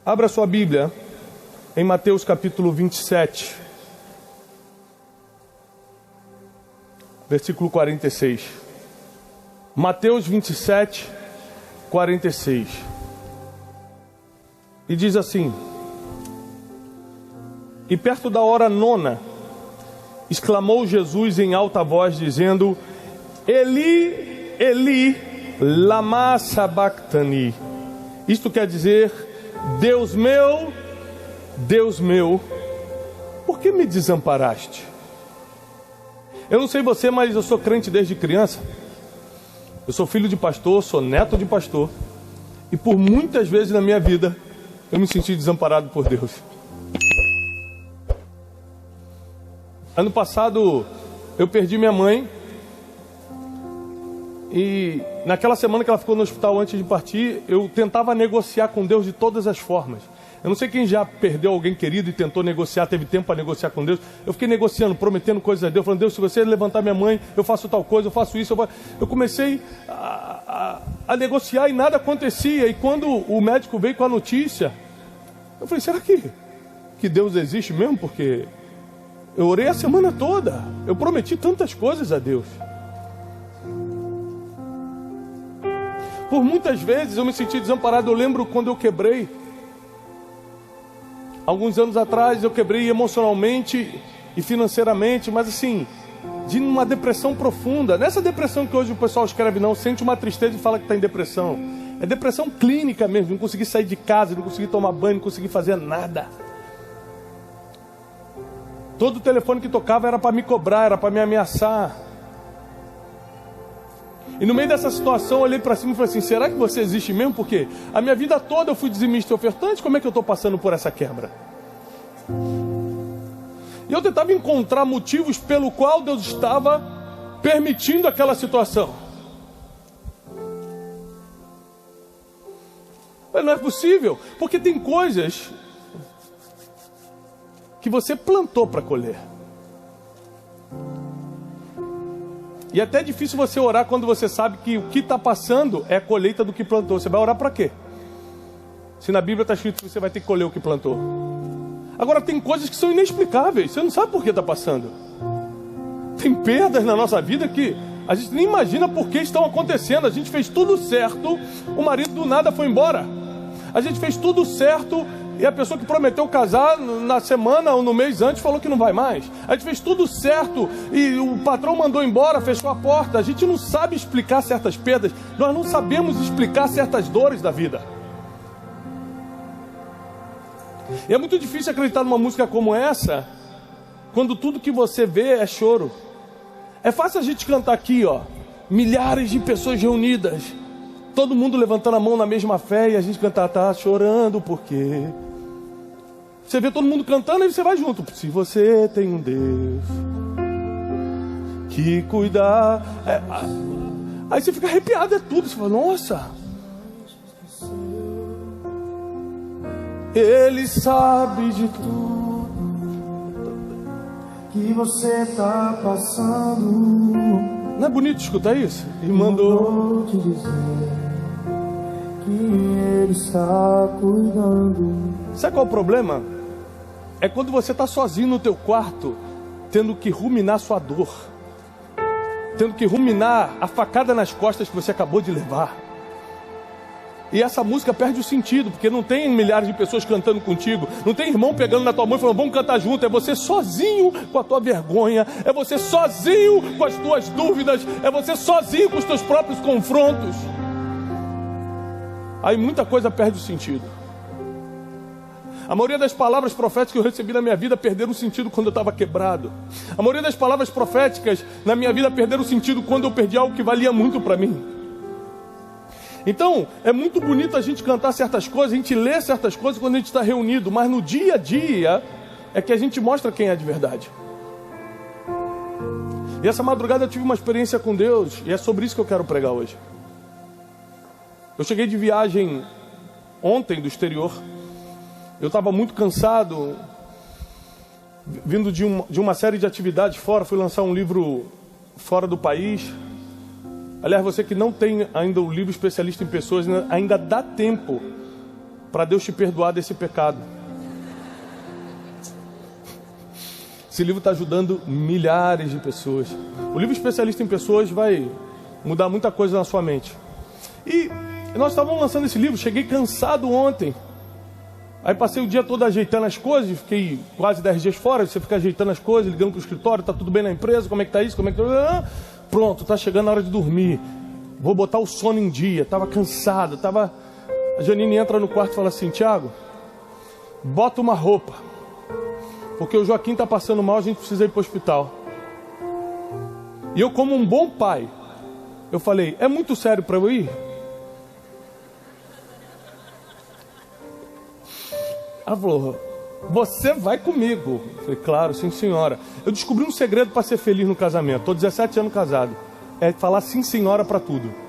Abra sua Bíblia em Mateus capítulo 27, versículo 46. Mateus 27, 46. E diz assim: E perto da hora nona, exclamou Jesus em alta voz, dizendo: Eli, Eli, lama sabachthani. Isto quer dizer: Deus meu, por que me desamparaste? Eu não sei você, mas eu sou crente desde criança. Eu sou filho de pastor, sou neto de pastor. E por muitas vezes na minha vida, eu me senti desamparado por Deus. Ano passado, eu perdi minha mãe. E naquela semana que ela ficou no hospital antes de partir, eu tentava negociar com Deus de todas as formas. Eu não sei quem já perdeu alguém querido e tentou negociar, teve tempo para negociar com Deus. Eu fiquei negociando, prometendo coisas a Deus, falando: Deus, se você levantar minha mãe, eu faço tal coisa, eu faço isso. Eu comecei a negociar e nada acontecia. E quando o médico veio com a notícia, eu falei: será que Deus existe mesmo? Porque eu orei a semana toda, eu prometi tantas coisas a Deus. Por muitas vezes eu me senti desamparado. Eu lembro quando eu quebrei. Alguns anos atrás eu quebrei emocionalmente e financeiramente, mas assim, de uma depressão profunda. Nessa depressão que hoje o pessoal escreve, não, sente uma tristeza e fala que está em depressão. É depressão clínica mesmo, não consegui sair de casa, não consegui tomar banho, não consegui fazer nada. Todo telefone que tocava era para me cobrar, era para me ameaçar. E no meio dessa situação eu olhei para cima e falei assim: será que você existe mesmo? Porque a minha vida toda eu fui dizimista e ofertante. Como é que eu estou passando por essa quebra? E eu tentava encontrar motivos pelo qual Deus estava permitindo aquela situação. Mas não é possível, porque tem coisas que você plantou para colher. E até é difícil você orar quando você sabe que o que está passando é a colheita do que plantou. Você vai orar para quê? Se na Bíblia está escrito que você vai ter que colher o que plantou. Agora tem coisas que são inexplicáveis. Você não sabe por que está passando. Tem perdas na nossa vida que a gente nem imagina por que estão acontecendo. A gente fez tudo certo, o marido do nada foi embora. A gente fez tudo certo e a pessoa que prometeu casar na semana ou no mês antes falou que não vai mais. A gente fez tudo certo e o patrão mandou embora, fechou a porta. A gente não sabe explicar certas perdas. Nós não sabemos explicar certas dores da vida. E é muito difícil acreditar numa música como essa, quando tudo que você vê é choro. É fácil a gente cantar aqui, ó, milhares de pessoas reunidas, todo mundo levantando a mão na mesma fé, e a gente cantar: tá chorando porque... Você vê todo mundo cantando e você vai junto. Se você tem um Deus que cuidar... Aí você fica arrepiado, é tudo. Você fala: nossa, Ele sabe de tudo que você tá passando. Não é bonito escutar isso? E mandou te dizer que Ele está cuidando. Sabe qual é o problema? É quando você está sozinho no teu quarto, tendo que ruminar sua dor, tendo que ruminar a facada nas costas que você acabou de levar. E essa música perde o sentido, porque não tem milhares de pessoas cantando contigo, não tem irmão pegando na tua mão e falando: vamos cantar junto. É você sozinho com a tua vergonha, é você sozinho com as tuas dúvidas, é você sozinho com os teus próprios confrontos. Aí muita coisa perde o sentido. A maioria das palavras proféticas que eu recebi na minha vida perderam o sentido quando eu estava quebrado. A maioria das palavras proféticas na minha vida perderam o sentido quando eu perdi algo que valia muito para mim. Então, é muito bonito a gente cantar certas coisas, a gente ler certas coisas quando a gente está reunido, mas no dia a dia é que a gente mostra quem é de verdade. E essa madrugada eu tive uma experiência com Deus, e é sobre isso que eu quero pregar hoje. Eu cheguei de viagem ontem do exterior. Eu estava muito cansado, vindo de uma série de atividades fora. Fui lançar um livro fora do país. Aliás, você que não tem ainda o livro especialista em pessoas, ainda dá tempo para Deus te perdoar desse pecado. Esse livro está ajudando milhares de pessoas. O livro Especialista em Pessoas vai mudar muita coisa na sua mente. E nós estávamos lançando esse livro, cheguei cansado ontem. Aí passei o dia todo ajeitando as coisas, fiquei quase 10 dias fora. Você fica ajeitando as coisas, ligando para o escritório, está tudo bem na empresa, como é que está isso, como é que tá... Pronto, está chegando a hora de dormir. Vou botar o sono em dia, estava cansado, A Janine entra no quarto e fala assim: Tiago, bota uma roupa, porque o Joaquim está passando mal, a gente precisa ir para o hospital. E eu, como um bom pai, eu falei: é muito sério para eu ir? Ela falou: você vai comigo. Eu falei: claro, sim senhora. Eu descobri um segredo para ser feliz no casamento. Estou 17 anos casado. É falar sim senhora para tudo.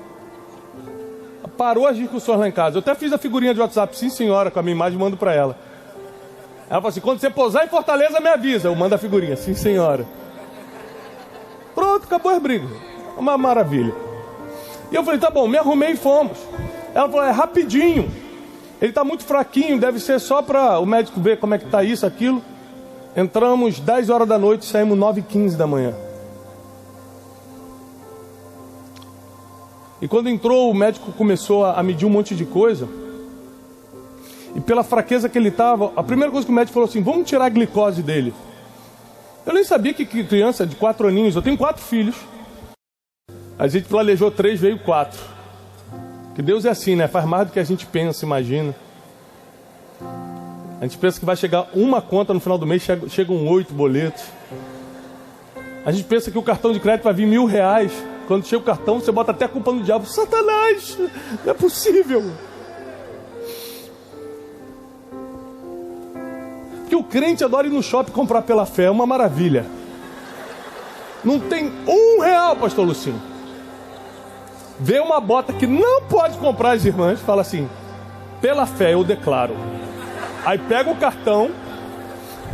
Parou as discussões lá em casa. Eu até fiz a figurinha de WhatsApp, sim senhora, com a minha imagem, mando para ela. Ela falou assim: quando você pousar em Fortaleza, me avisa. Eu mando a figurinha, sim senhora. Pronto, acabou as brigas. Uma maravilha. E eu falei: tá bom, me arrumei e fomos. Ela falou: é rapidinho. Ele está muito fraquinho, deve ser só para o médico ver como é que está isso, aquilo. Entramos 10 horas da noite, saímos 9h15 da manhã. E quando entrou, o médico começou a medir um monte de coisa. E pela fraqueza que ele estava, a primeira coisa que o médico falou assim: vamos tirar a glicose dele. Eu nem sabia que criança de 4 aninhos, eu tenho 4 filhos. A gente planejou 3, veio 4. Que Deus é assim, né? Faz mais do que a gente pensa, imagina. A gente pensa que vai chegar uma conta no final do mês, chegam 8 boletos. A gente pensa que o cartão de crédito vai vir R$1.000. Quando chega o cartão, você bota até a culpa no diabo. Satanás, não é possível. Porque o crente adora ir no shopping comprar pela fé, é uma maravilha. Não tem R$1, pastor Lucinho. Vê uma bota que não pode comprar, as irmãs, fala assim: pela fé eu declaro. Aí pega o cartão,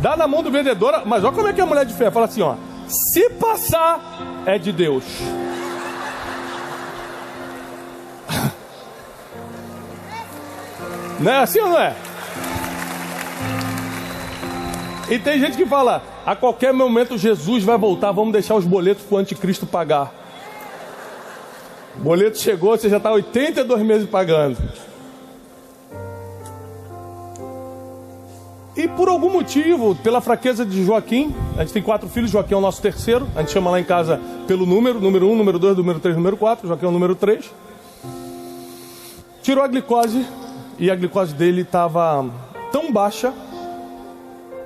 dá na mão do vendedor, mas olha como é que é a mulher de fé, fala assim, ó: se passar, é de Deus. Não é assim ou não é? E tem gente que fala: a qualquer momento Jesus vai voltar, vamos deixar os boletos para o anticristo pagar. O boleto chegou, você já está 82 meses pagando. E por algum motivo, pela fraqueza de Joaquim, a gente tem 4 filhos, Joaquim é o nosso terceiro. A gente chama lá em casa pelo número 1, número 2, número 3, número 4. Joaquim é o número 3. Tirou a glicose, e a glicose dele estava tão baixa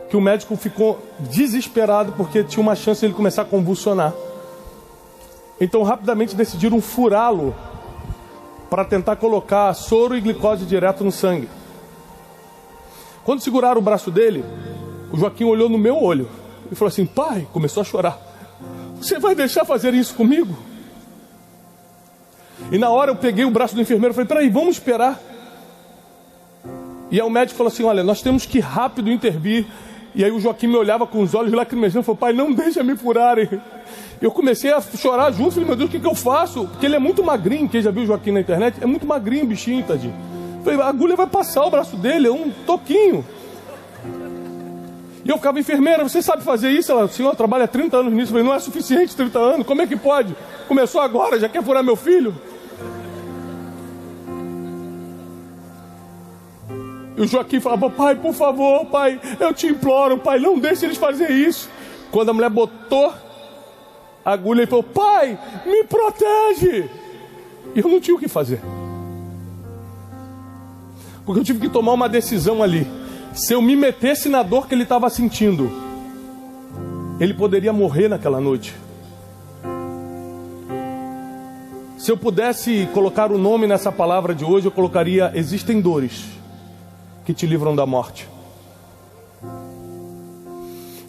que o médico ficou desesperado, porque tinha uma chance de ele começar a convulsionar. Então rapidamente decidiram furá-lo para tentar colocar soro e glicose direto no sangue. Quando seguraram o braço dele, o Joaquim olhou no meu olho e falou assim: pai, começou a chorar, você vai deixar fazer isso comigo? E na hora eu peguei o braço do enfermeiro e falei: peraí, vamos esperar. E aí o médico falou assim: olha, nós temos que rápido intervir. E aí o Joaquim me olhava com os olhos lacrimejando e falou: pai, não deixa me furarem. Eu comecei a chorar junto, falei: meu Deus, o que eu faço? Porque ele é muito magrinho, quem já viu o Joaquim na internet, é muito magrinho, bichinho, tadinho. Falei: a agulha vai passar o braço dele, é um toquinho. E eu ficava: enfermeira, você sabe fazer isso? Ela: senhor, trabalha há 30 anos nisso. Eu falei: não é suficiente 30 anos, como é que pode? Começou agora, já quer furar meu filho? E o Joaquim falava: pai, por favor, pai, eu te imploro, pai, não deixe eles fazerem isso. Quando a mulher botou a agulha, ele falou: pai, me protege. E eu não tinha o que fazer, porque eu tive que tomar uma decisão ali. Se eu me metesse na dor que ele estava sentindo, ele poderia morrer naquela noite. Se eu pudesse colocar o nome nessa palavra de hoje, eu colocaria: existem dores que te livram da morte.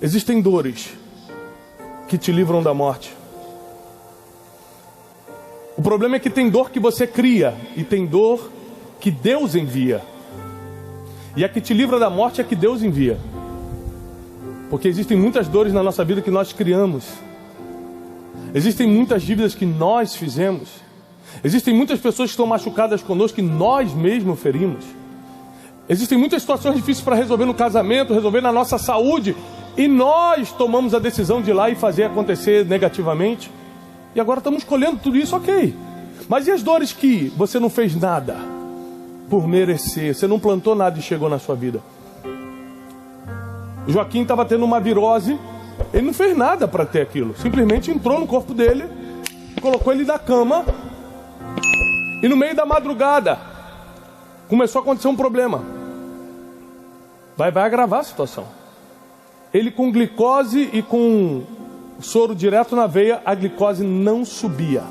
Existem dores que te livram da morte. O problema é que tem dor que você cria e tem dor que Deus envia. E a que te livra da morte é que Deus envia. Porque existem muitas dores na nossa vida que nós criamos. Existem muitas dívidas que nós fizemos. Existem muitas pessoas que estão machucadas conosco que nós mesmos ferimos. Existem muitas situações difíceis para resolver no casamento, resolver na nossa saúde, e nós tomamos a decisão de ir lá e fazer acontecer negativamente. E agora estamos colhendo tudo isso, ok. Mas e as dores que você não fez nada por merecer? Você não plantou nada e chegou na sua vida. O Joaquim estava tendo uma virose, ele não fez nada para ter aquilo. Simplesmente entrou no corpo dele, colocou ele na cama, e no meio da madrugada começou a acontecer um problema. Vai agravar a situação. Ele com glicose e com soro direto na veia, a glicose não subia.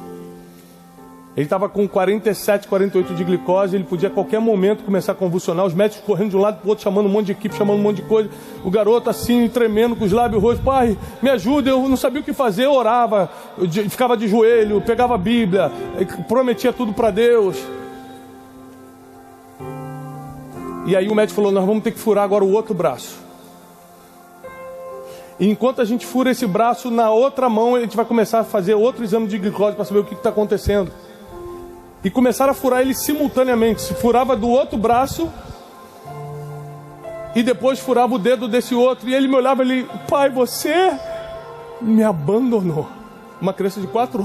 Ele estava com 47, 48 de glicose, ele podia a qualquer momento começar a convulsionar, os médicos correndo de um lado para o outro, chamando um monte de equipe, chamando um monte de coisa, o garoto assim, tremendo, com os lábios rojos, pai, me ajuda, eu não sabia o que fazer, eu orava, eu ficava de joelho, pegava a Bíblia, prometia tudo para Deus. E aí o médico falou, nós vamos ter que furar agora o outro braço. E enquanto a gente fura esse braço, na outra mão a gente vai começar a fazer outro exame de glicose para saber o que está acontecendo. E começaram a furar ele simultaneamente. Se furava do outro braço e depois furava o dedo desse outro. E ele me olhava e ele, pai, você me abandonou. Uma criança de 4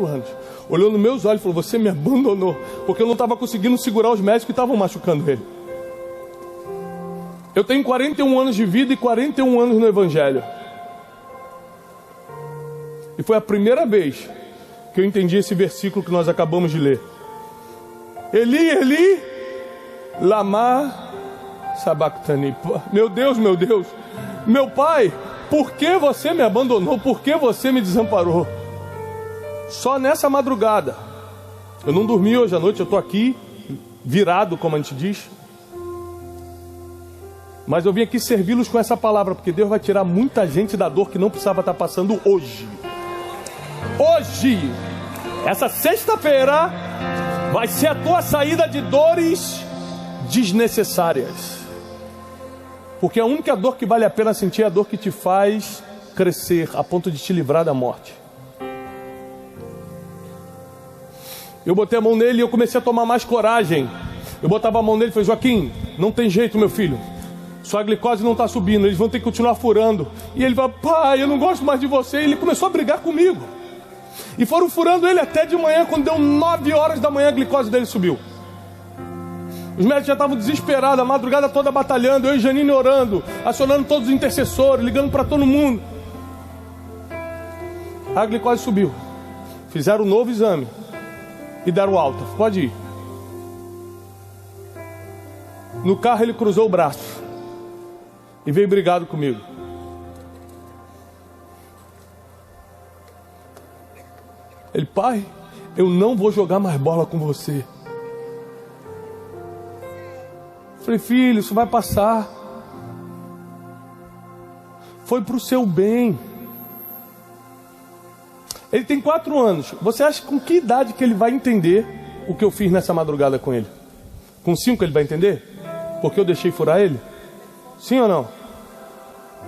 anos. Olhou nos meus olhos e falou, você me abandonou. Porque eu não estava conseguindo segurar os médicos que estavam machucando ele. Eu tenho 41 anos de vida e 41 anos no Evangelho. E foi a primeira vez que eu entendi esse versículo que nós acabamos de ler. Eli, Eli, lama sabachthani. Meu Deus, meu pai, por que você me abandonou? Por que você me desamparou? Só nessa madrugada. Eu não dormi hoje à noite, eu estou aqui, virado, como a gente diz. Mas eu vim aqui servi-los com essa palavra, porque Deus vai tirar muita gente da dor que não precisava estar passando hoje. Hoje, essa sexta-feira, vai ser a tua saída de dores desnecessárias. Porque a única dor que vale a pena sentir é a dor que te faz crescer, a ponto de te livrar da morte. Eu botei a mão nele e eu comecei a tomar mais coragem. Eu botava a mão nele e falei, Joaquim, não tem jeito, meu filho. Sua glicose não está subindo, eles vão ter que continuar furando. E ele vai, pai, eu não gosto mais de você. E ele começou a brigar comigo. E foram furando ele até de manhã, quando deu 9 horas da manhã, a glicose dele subiu. Os médicos já estavam desesperados, a madrugada toda batalhando, eu e Janine orando, acionando todos os intercessores, ligando para todo mundo. A glicose subiu. Fizeram um novo exame e deram alta. Pode ir. No carro ele cruzou o braço e veio brigado comigo. Ele, pai, eu não vou jogar mais bola com você. Eu falei, filho, isso vai passar. Foi para o seu bem. Ele tem 4 anos. Você acha com que idade que ele vai entender o que eu fiz nessa madrugada com ele? Com 5 ele vai entender? Porque eu deixei furar ele? Sim ou não?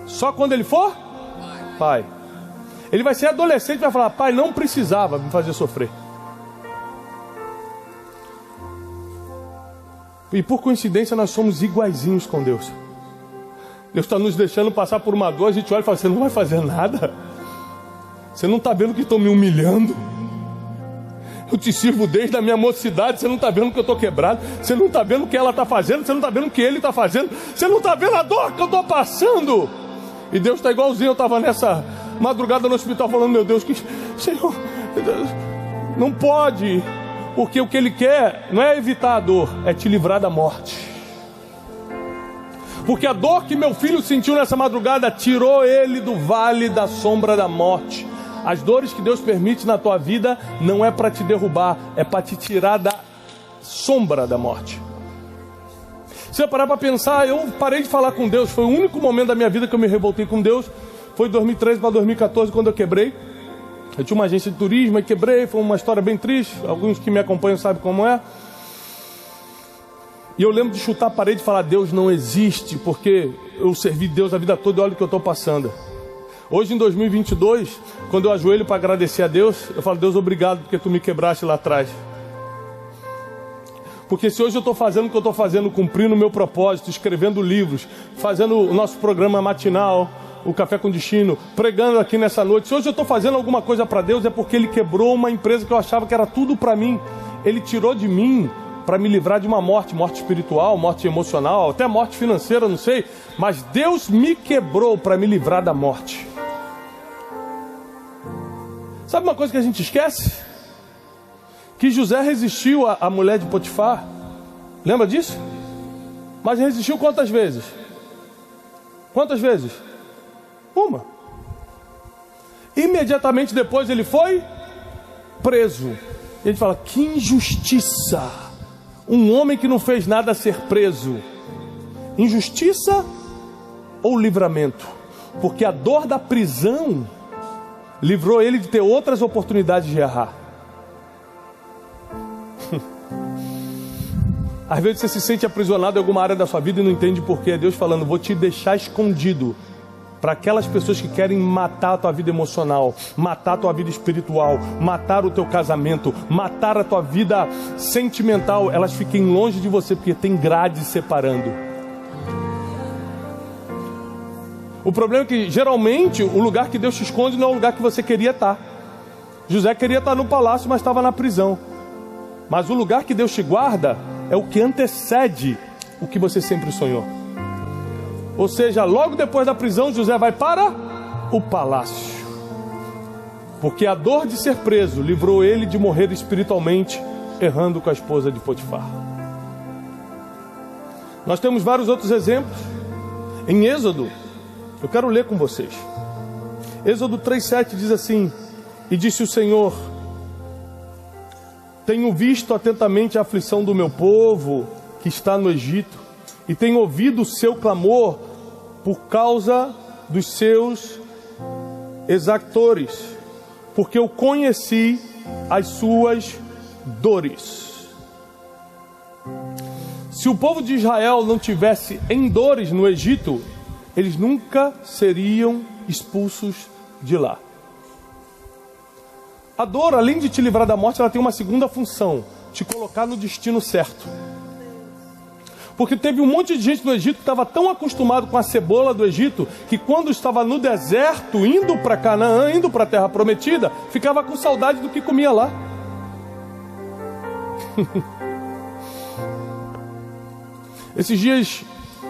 Só quando ele for? Pai. Ele vai ser adolescente e vai falar, pai, não precisava me fazer sofrer. E por coincidência nós somos iguaizinhos com Deus. Deus está nos deixando passar por uma dor, a gente olha e fala, você não vai fazer nada? Você não está vendo que estão me humilhando? Eu te sirvo desde a minha mocidade, você não está vendo que eu estou quebrado? Você não está vendo o que ela está fazendo? Você não está vendo o que ele está fazendo? Você não está vendo a dor que eu estou passando? E Deus está igualzinho, eu estava nessa madrugada no hospital falando, meu Deus, que Senhor, não pode, porque o que Ele quer não é evitar a dor, é te livrar da morte. Porque a dor que meu filho sentiu nessa madrugada tirou ele do vale da sombra da morte. As dores que Deus permite na tua vida não é para te derrubar, é para te tirar da sombra da morte. Se eu parar para pensar, eu parei de falar com Deus, foi o único momento da minha vida que eu me revoltei com Deus. Foi de 2013 para 2014 quando eu quebrei. Eu tinha uma agência de turismo e quebrei, foi uma história bem triste. Alguns que me acompanham sabem como é. E eu lembro de chutar a parede e falar, Deus não existe, porque eu servi Deus a vida toda e olha o que eu estou passando. Hoje em 2022, quando eu ajoelho para agradecer a Deus, eu falo, Deus, obrigado porque tu me quebraste lá atrás. Porque se hoje eu estou fazendo o que eu estou fazendo, cumprindo o meu propósito, escrevendo livros, fazendo o nosso programa matinal, o Café com Destino, pregando aqui nessa noite, se hoje eu estou fazendo alguma coisa para Deus, é porque Ele quebrou uma empresa que eu achava que era tudo para mim. Ele tirou de mim para me livrar de uma morte espiritual, morte emocional, até morte financeira, não sei. Mas Deus me quebrou para me livrar da morte. Sabe uma coisa que a gente esquece? Que José resistiu à mulher de Potifar. Lembra disso? Mas resistiu quantas vezes? Quantas vezes? Uma. Imediatamente depois ele foi preso. E a gente fala, que injustiça! Um homem que não fez nada ser preso. Injustiça ou livramento? Porque a dor da prisão livrou ele de ter outras oportunidades de errar. Às vezes você se sente aprisionado em alguma área da sua vida e não entende por quê. É Deus falando, vou te deixar escondido para aquelas pessoas que querem matar a tua vida emocional, matar a tua vida espiritual, matar o teu casamento, matar a tua vida sentimental. Elas fiquem longe de você porque tem grades separando. O problema é que geralmente o lugar que Deus te esconde não é o lugar que você queria estar. José queria estar no palácio, mas estava na prisão. Mas o lugar que Deus te guarda é o que antecede o que você sempre sonhou. Ou seja, logo depois da prisão, José vai para o palácio. Porque a dor de ser preso livrou ele de morrer espiritualmente, errando com a esposa de Potifar. Nós temos vários outros exemplos. Em Êxodo, eu quero ler com vocês. Êxodo 3:7 diz assim: e disse o Senhor, tenho visto atentamente a aflição do meu povo que está no Egito, e tenho ouvido o seu clamor por causa dos seus exactores, porque eu conheci as suas dores. Se o povo de Israel não tivesse em dores no Egito, eles nunca seriam expulsos de lá. A dor, além de te livrar da morte, ela tem uma segunda função: te colocar no destino certo. Porque teve um monte de gente no Egito que estava tão acostumado com a cebola do Egito, que quando estava no deserto, indo para Canaã, indo para a terra prometida, ficava com saudade do que comia lá. Esses dias,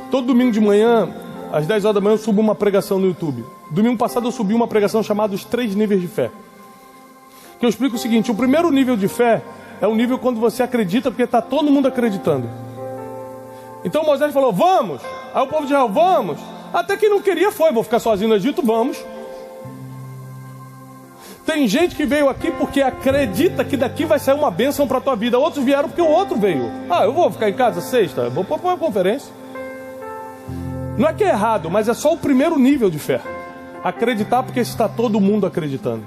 todo domingo de manhã, às 10 horas da manhã, eu subo uma pregação no YouTube. Domingo passado eu subi uma pregação chamada Os 3 Níveis de Fé. Que eu explico o seguinte: o primeiro nível de fé é o nível quando você acredita porque está todo mundo acreditando. Então Moisés falou, vamos. Aí o povo de Israel, vamos. Até quem não queria foi, vou ficar sozinho no Egito, vamos. Tem gente que veio aqui porque acredita que daqui vai sair uma bênção para a tua vida. Outros vieram porque o outro veio. Ah, eu vou ficar em casa sexta, eu vou para uma conferência. Não é que é errado, mas é só o primeiro nível de fé. Acreditar porque está todo mundo acreditando.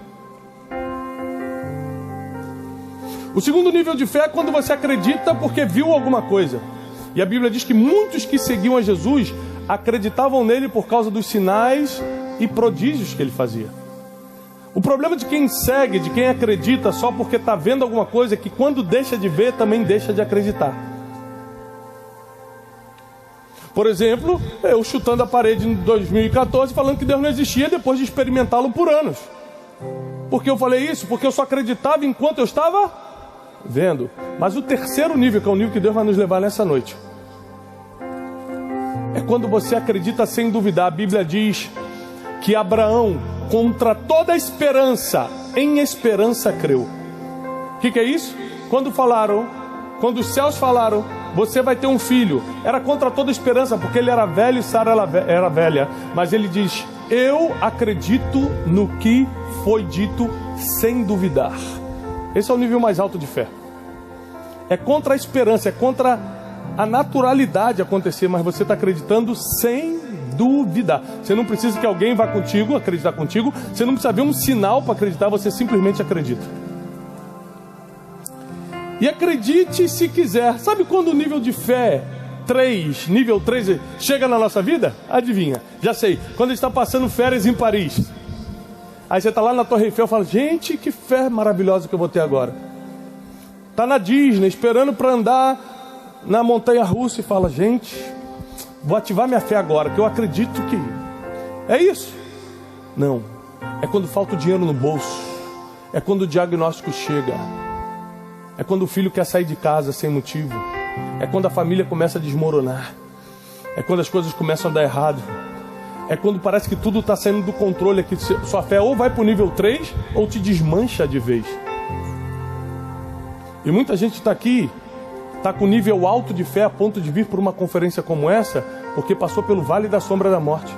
O segundo nível de fé é quando você acredita porque viu alguma coisa. E a Bíblia diz que muitos que seguiam a Jesus acreditavam nele por causa dos sinais e prodígios que ele fazia. O problema de quem segue, de quem acredita só porque está vendo alguma coisa, é que quando deixa de ver, também deixa de acreditar. Por exemplo, eu chutando a parede em 2014, falando que Deus não existia, depois de experimentá-lo por anos. Por que eu falei isso? Porque eu só acreditava enquanto eu estava vendo. Mas o terceiro nível, que é o nível que Deus vai nos levar nessa noite, é quando você acredita sem duvidar. A Bíblia diz que Abraão, contra toda esperança, em esperança creu. O que é isso? Quando os céus falaram, você vai ter um filho, era contra toda esperança, porque ele era velho e Sara era velha. Mas ele diz, eu acredito no que foi dito sem duvidar. Esse é o nível mais alto de fé. É contra a esperança, é contra a naturalidade acontecer, mas você está acreditando sem duvidar. Você não precisa que alguém vá contigo, acreditar contigo. Você não precisa ver um sinal para acreditar, você simplesmente acredita. E acredite se quiser. Sabe quando o nível de fé nível 3 chega na nossa vida? Adivinha, já sei. Quando a gente está passando férias em Paris. Aí você está lá na Torre Eiffel e fala, gente, que fé maravilhosa que eu vou ter agora. Está na Disney, esperando para andar na montanha-russa e fala, gente, vou ativar minha fé agora, que eu acredito que é isso. Não, é quando falta o dinheiro no bolso, é quando o diagnóstico chega, é quando o filho quer sair de casa sem motivo, é quando a família começa a desmoronar, é quando as coisas começam a dar errado, é quando parece que tudo está saindo do controle aqui. Sua fé ou vai para o nível 3 ou te desmancha de vez. E muita gente está aqui, está com nível alto de fé a ponto de vir por uma conferência como essa, porque passou pelo vale da sombra da morte.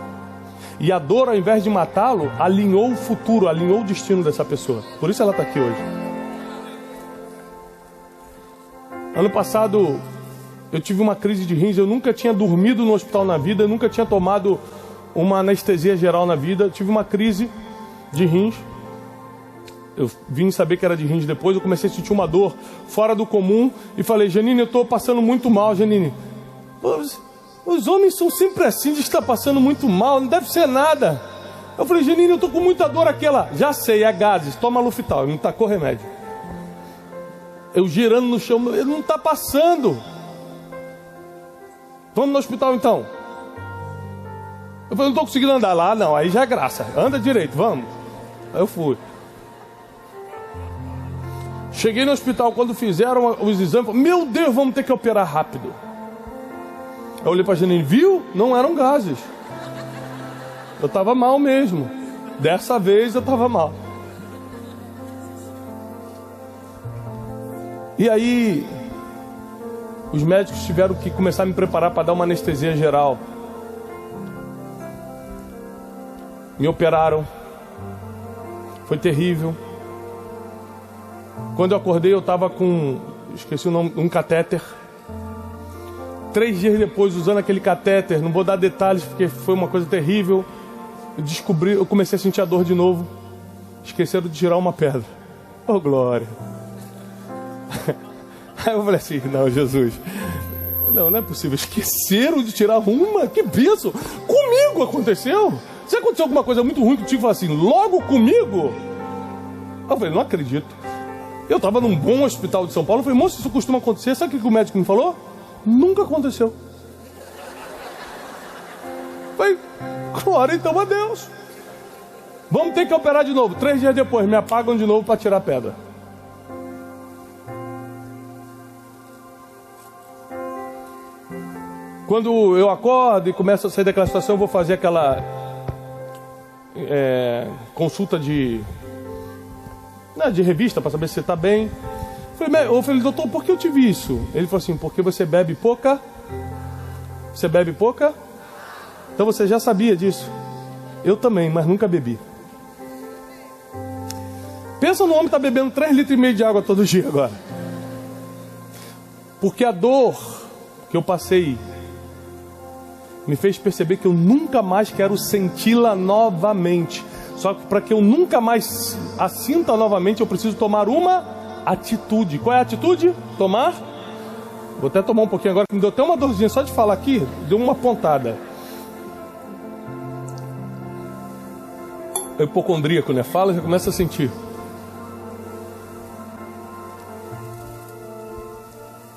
E a dor, ao invés de matá-lo, alinhou o futuro, alinhou o destino dessa pessoa. Por isso ela está aqui hoje. Ano passado, eu tive uma crise de rins. Eu nunca tinha dormido no hospital na vida, eu nunca tinha tomado uma anestesia geral na vida. Eu tive uma crise de rins. Eu vim saber que era de rins depois. Eu comecei a sentir uma dor fora do comum e falei, Janine, eu estou passando muito mal, Janine. Os homens são sempre assim, de estar passando muito mal, não deve ser nada. Eu falei, Janine, eu estou com muita dor aqui. Ela, já sei, é gases, toma Luftal. Ele me tacou remédio. Eu girando no chão, ele não está passando. Vamos no hospital então. Eu falei, não estou conseguindo andar lá, não, aí já é graça. Anda direito, vamos. Aí eu fui. Cheguei no hospital, quando fizeram os exames, falei, meu Deus, vamos ter que operar rápido. Eu olhei para a Janine, viu? Não eram gases. Eu estava mal mesmo. Dessa vez eu estava mal. E aí, os médicos tiveram que começar a me preparar para dar uma anestesia geral. Me operaram. Foi terrível. Quando eu acordei, eu estava com, esqueci o nome, um catéter. 3 dias depois, usando aquele catéter, não vou dar detalhes porque foi uma coisa terrível. Eu comecei a sentir a dor de novo. Esqueceram de tirar uma pedra. Oh, glória. Aí eu falei assim, não, Jesus, não é possível. Esqueceram de tirar uma? Que bênção. Comigo aconteceu. Se aconteceu alguma coisa muito ruim contigo, fala assim, logo comigo? Eu falei, não acredito. Eu estava num bom hospital de São Paulo. Eu falei, moço, isso costuma acontecer. Sabe o que o médico me falou? Nunca aconteceu. Eu falei, glória então a Deus. Vamos ter que operar de novo. 3 dias depois, me apagam de novo para tirar a pedra. Quando eu acordo e começo a sair daquela situação, eu vou fazer aquela consulta de revista para saber se você está bem. Eu falei, doutor, por que eu tive isso? Ele falou assim, porque você bebe pouca. Você bebe pouca? Então você já sabia disso. Eu também, mas nunca bebi. Pensa no homem que está bebendo 3,5 litros de água todo dia agora. Porque a dor que eu passei me fez perceber que eu nunca mais quero senti-la novamente. Só que para que eu nunca mais a sinta novamente, eu preciso tomar uma atitude. Qual é a atitude? Tomar? Vou até tomar um pouquinho agora, que me deu até uma dorzinha só de falar aqui, deu uma pontada. É hipocondríaco, né? Fala e já começa a sentir.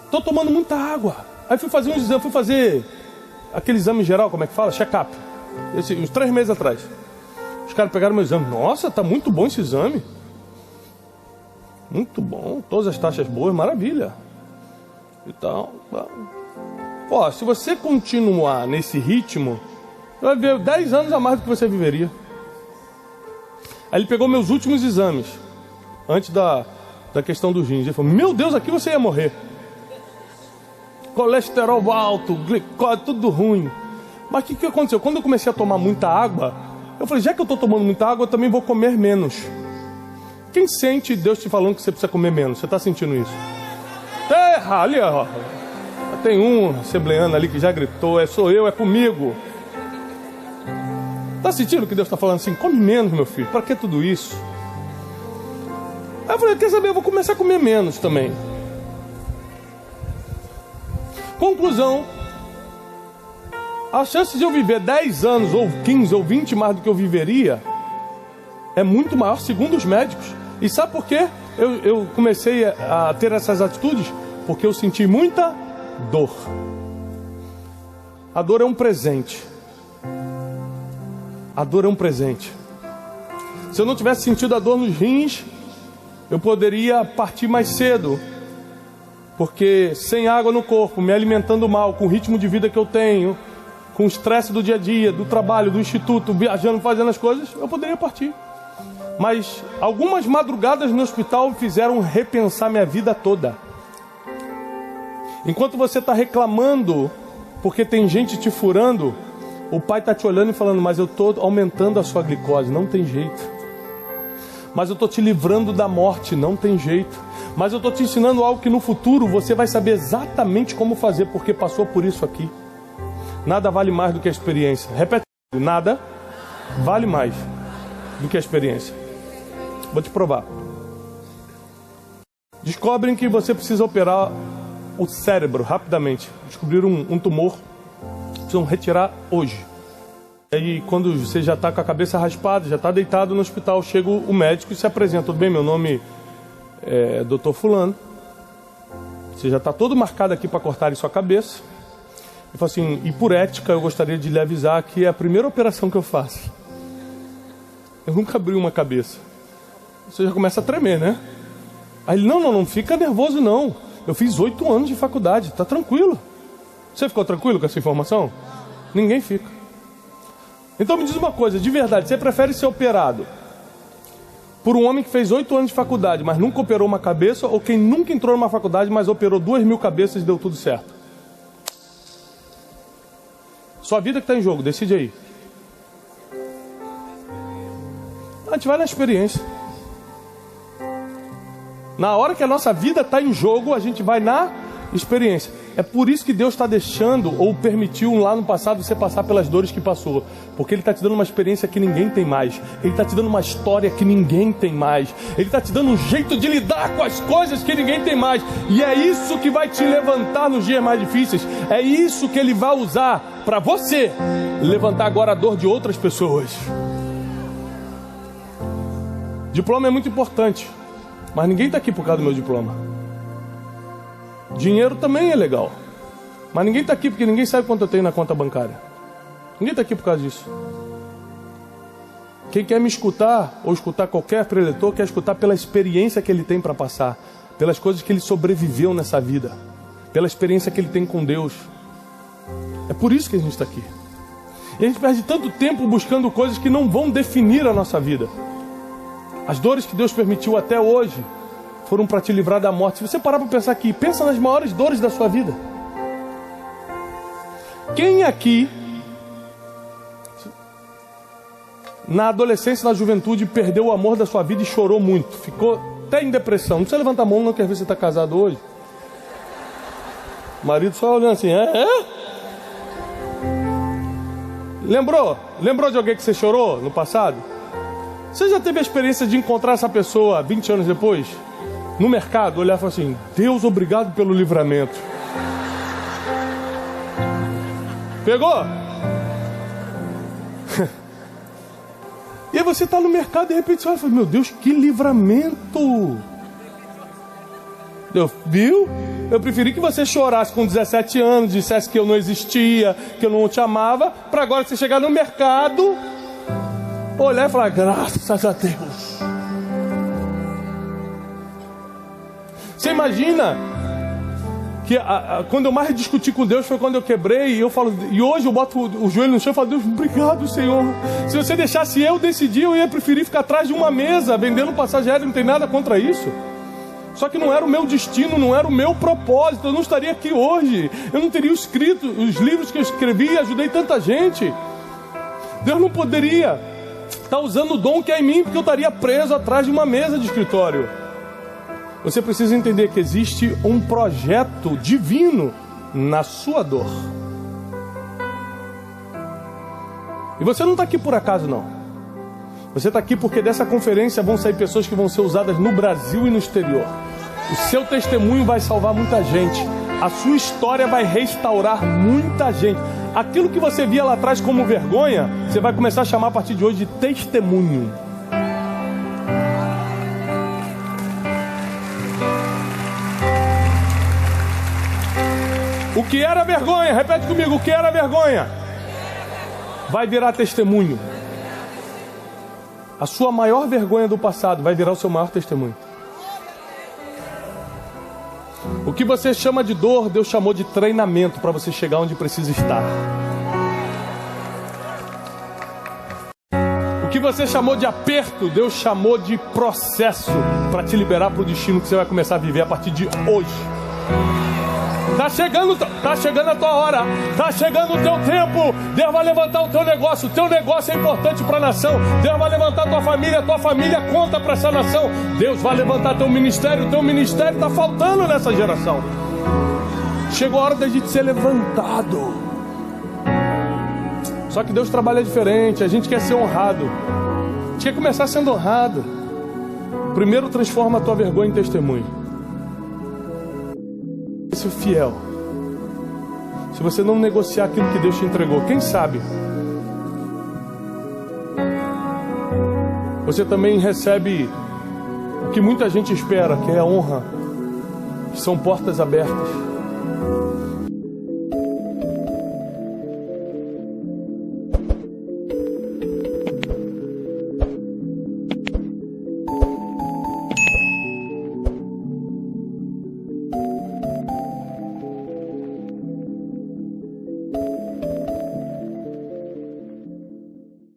Tô tomando muita água. Aí fui fazer uns exames, fui fazer aquele exame geral, como é que fala? Check-up. Uns 3 meses atrás. Os caras pegaram meu exame. Nossa, tá muito bom esse exame. Muito bom. Todas as taxas boas, maravilha. Então, ó, se você continuar nesse ritmo, vai ver 10 anos a mais do que você viveria. Aí ele pegou meus últimos exames, antes da questão dos rins. Ele falou, meu Deus, aqui você ia morrer. Colesterol alto, glicose, tudo ruim. Mas o que aconteceu? Quando eu comecei a tomar muita água, eu falei, já que eu estou tomando muita água, eu também vou comer menos. Quem sente Deus te falando que você precisa comer menos? Você está sentindo isso? Terra, ali ó. Tem um assembleano ali que já gritou, sou eu, é comigo. Está sentindo que Deus está falando assim? Come menos, meu filho, para que tudo isso? Aí eu falei, quer saber, eu vou começar a comer menos também. Conclusão, a chance de eu viver 10 anos, ou 15, ou 20 mais do que eu viveria, é muito maior, segundo os médicos. E sabe por quê? Eu comecei a ter essas atitudes? Porque eu senti muita dor. A dor é um presente. A dor é um presente. Se eu não tivesse sentido a dor nos rins, eu poderia partir mais cedo. Porque sem água no corpo, me alimentando mal, com o ritmo de vida que eu tenho, com o estresse do dia a dia, do trabalho, do instituto, viajando, fazendo as coisas, eu poderia partir. Mas algumas madrugadas no hospital me fizeram repensar minha vida toda. Enquanto você está reclamando porque tem gente te furando, o pai está te olhando e falando: mas eu estou aumentando a sua glicose, não tem jeito. Mas eu estou te livrando da morte, não tem jeito. Mas eu estou te ensinando algo que no futuro você vai saber exatamente como fazer, porque passou por isso aqui. Nada vale mais do que a experiência. Repete: nada vale mais do que a experiência. Vou te provar. Descobrem que você precisa operar o cérebro rapidamente. Descobriram um tumor. Precisam retirar hoje. E aí, quando você já está com a cabeça raspada, já está deitado no hospital, chega o médico e se apresenta: tudo bem, meu nome é Dr. Fulano. Você já está todo marcado aqui para cortar em sua cabeça. Eu falo assim: e por ética eu gostaria de lhe avisar que é a primeira operação que eu faço. Eu nunca abri uma cabeça. Você já começa a tremer, né? Aí ele: não fica nervoso não. Eu fiz 8 anos de faculdade, tá tranquilo. Você ficou tranquilo com essa informação? Ninguém fica. Então me diz uma coisa, de verdade, você prefere ser operado por um homem que fez 8 anos de faculdade, mas nunca operou uma cabeça, ou quem nunca entrou numa faculdade, mas operou 2.000 cabeças e deu tudo certo? Sua vida que está em jogo, decide aí. A gente vai na experiência. Na hora que a nossa vida está em jogo, a gente vai na experiência. É por isso que Deus está deixando, ou permitiu lá no passado, você passar pelas dores que passou. Porque Ele está te dando uma experiência que ninguém tem mais. Ele está te dando uma história que ninguém tem mais. Ele está te dando um jeito de lidar com as coisas que ninguém tem mais. E é isso que vai te levantar nos dias mais difíceis. É isso que Ele vai usar para você levantar agora a dor de outras pessoas. Diploma é muito importante. Mas ninguém está aqui por causa do meu diploma. Dinheiro também é legal. Mas ninguém está aqui porque ninguém sabe quanto eu tenho na conta bancária. Ninguém está aqui por causa disso. Quem quer me escutar, ou escutar qualquer preletor, quer escutar pela experiência que ele tem para passar. Pelas coisas que ele sobreviveu nessa vida. Pela experiência que ele tem com Deus. É por isso que a gente está aqui. E a gente perde tanto tempo buscando coisas que não vão definir a nossa vida. As dores que Deus permitiu até hoje foram para te livrar da morte. Se você parar para pensar aqui, pensa nas maiores dores da sua vida. Quem aqui, na adolescência, na juventude, perdeu o amor da sua vida e chorou muito? Ficou até em depressão. Não precisa levantar a mão, não quer ver se você está casado hoje. O marido só olhando assim: Lembrou de alguém que você chorou no passado? Você já teve a experiência de encontrar essa pessoa 20 anos depois? No mercado, olhar e falar assim: Deus, obrigado pelo livramento. Pegou? E aí você está no mercado e de repente você olha e fala: meu Deus, que livramento. Viu? Eu preferi que você chorasse com 17 anos, dissesse que eu não existia, que eu não te amava, para agora você chegar no mercado, olhar e falar: graças a Deus. Você imagina que quando eu mais discuti com Deus foi quando eu quebrei, e eu falo, e hoje eu boto o joelho no chão e falo: Deus, obrigado, Senhor. Se você deixasse eu decidir, eu ia preferir ficar atrás de uma mesa vendendo passagem aérea, não tem nada contra isso. Só que não era o meu destino, não era o meu propósito, eu não estaria aqui hoje. Eu não teria escrito os livros que eu escrevi e ajudei tanta gente. Deus não poderia estar usando o dom que é em mim, porque eu estaria preso atrás de uma mesa de escritório. Você precisa entender que existe um projeto divino na sua dor. E você não está aqui por acaso, não. Você está aqui porque dessa conferência vão sair pessoas que vão ser usadas no Brasil e no exterior. O seu testemunho vai salvar muita gente. A sua história vai restaurar muita gente. Aquilo que você via lá atrás como vergonha, você vai começar a chamar a partir de hoje de testemunho. O que era vergonha, repete comigo, o que era vergonha vai virar testemunho. A sua maior vergonha do passado vai virar o seu maior testemunho. O que você chama de dor, Deus chamou de treinamento para você chegar onde precisa estar. O que você chamou de aperto, Deus chamou de processo para te liberar para o destino que você vai começar a viver a partir de hoje. Tá chegando a tua hora, tá chegando o teu tempo. Deus vai levantar o teu negócio é importante para a nação. Deus vai levantar a tua família conta para essa nação. Deus vai levantar teu ministério está faltando nessa geração. Chegou a hora da gente ser levantado. Só que Deus trabalha diferente, a gente quer ser honrado. A gente quer começar sendo honrado. Primeiro transforma a tua vergonha em testemunho. Ser fiel. Se você não negociar aquilo que Deus te entregou, quem sabe você também recebe o que muita gente espera, que é a honra, que são portas abertas.